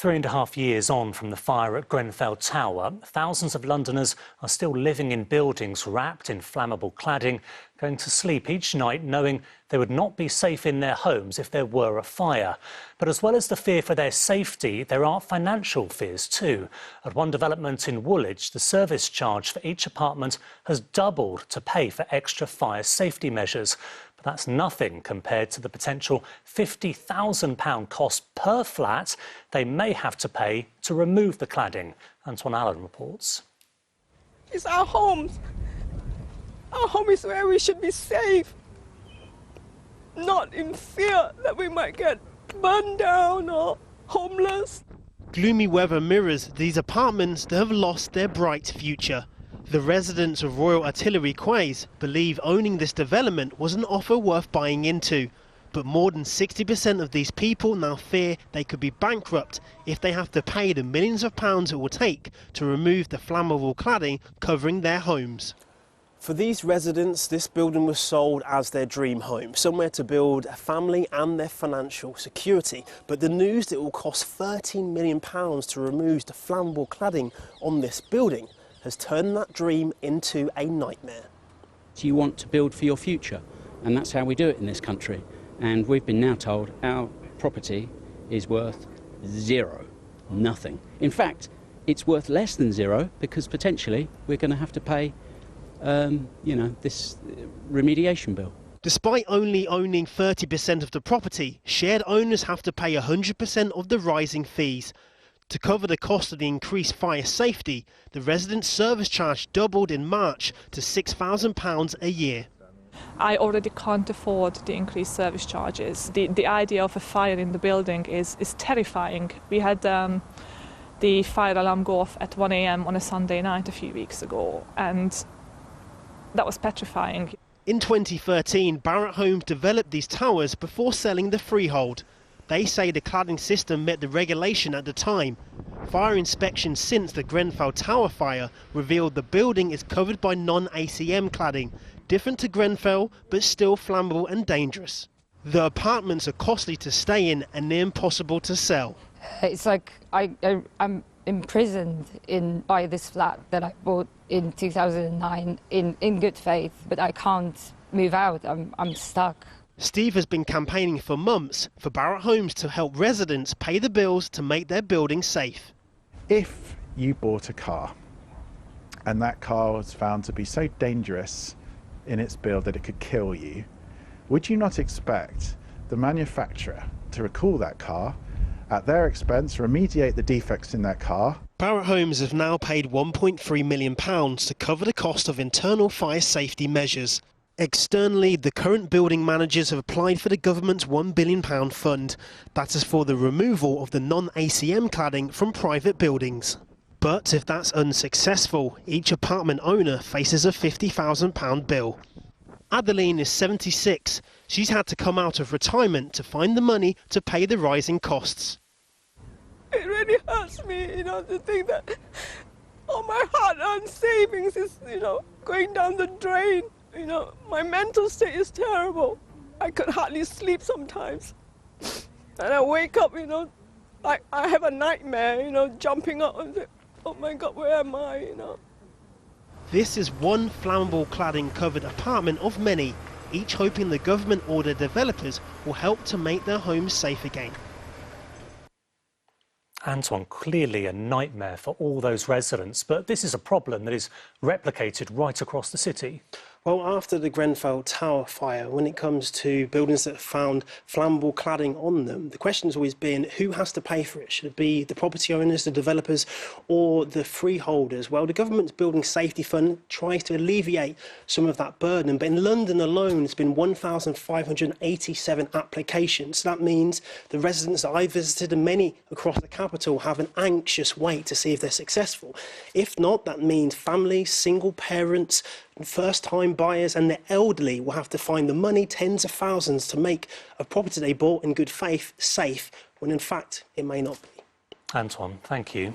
3.5 years on from the fire at Grenfell Tower, thousands of Londoners are still living in buildings wrapped in flammable cladding, going to sleep each night knowing they would not be safe in their homes if there were a fire. But as well as the fear for their safety, there are financial fears too. At one development in Woolwich, the service charge for each apartment has doubled to pay for extra fire safety measures. But that's nothing compared to the potential £50,000 cost per flat they may have to pay to remove the cladding. Antoine Allen reports. It's our homes. Our home is where we should be safe, not in fear that we might get burned down or homeless. Gloomy weather mirrors these apartments that have lost their bright future. The residents of Royal Artillery Quays believe owning this development was an offer worth buying into. But more than 60% of these people now fear they could be bankrupt if they have to pay the millions of pounds it will take to remove the flammable cladding covering their homes. For these residents, this building was sold as their dream home, somewhere to build a family and their financial security. But the news that it will cost £13 million to remove the flammable cladding on this building has turned that dream into a nightmare. You want to build for your future, and that's how we do it in this country. And we've been now told our property is worth zero, nothing. In fact, it's worth less than zero because potentially we're going to have to pay this remediation bill. Despite only owning 30% of the property, shared owners have to pay 100% of the rising fees. To cover the cost of the increased fire safety, the resident service charge doubled in March to £6,000 a year. I already can't afford the increased service charges. The idea of a fire in the building is terrifying. We had the fire alarm go off at 1 a.m. on a Sunday night a few weeks ago, and that was petrifying. In 2013, Barratt Homes developed these towers before selling the freehold. They say the cladding system met the regulation at the time. Fire inspections since the Grenfell Tower fire revealed the building is covered by non-ACM cladding, different to Grenfell but still flammable and dangerous. The apartments are costly to stay in and near impossible to sell. It's like I'm imprisoned by this flat that I bought in 2009 in good faith, but I can't move out. I'm stuck. Steve has been campaigning for months for Barratt Homes to help residents pay the bills to make their building safe. If you bought a car and that car was found to be so dangerous in its build that it could kill you, would you not expect the manufacturer to recall that car, at their expense remediate the defects in that car? Barratt Homes have now paid £1.3 million to cover the cost of internal fire safety measures. Externally, the current building managers have applied for the government's £1 billion fund. That is for the removal of the non-ACM cladding from private buildings. But if that's unsuccessful, each apartment owner faces a £50,000 bill. ADELINE is 76. She's had to come out of retirement to find the money to pay the rising costs. It really hurts me, to think that all my hard-earned savings is, going down the drain. My mental state is terrible. I could hardly sleep sometimes. And I wake up, I have a nightmare, jumping up and say, oh my God, where am I, This is one flammable cladding covered apartment of many, each hoping the government or their developers will help to make their homes safe again. Antoine, clearly a nightmare for all those residents, but this is a problem that is replicated right across the city. Well, after the Grenfell Tower fire, when it comes to buildings that have found flammable cladding on them, the question has always been who has to pay for it? Should it be the property owners, the developers, or the freeholders? Well, the government's Building Safety Fund tries to alleviate some of that burden, but in London alone, it's been 1,587 applications. That means the residents that I visited and many across the capital have an anxious wait to see if they're successful. If not, that means families, single parents, first-time buyers and the elderly will have to find the money, tens of thousands, to make a property they bought in good faith safe, when in fact it may not be. Antoine, thank you.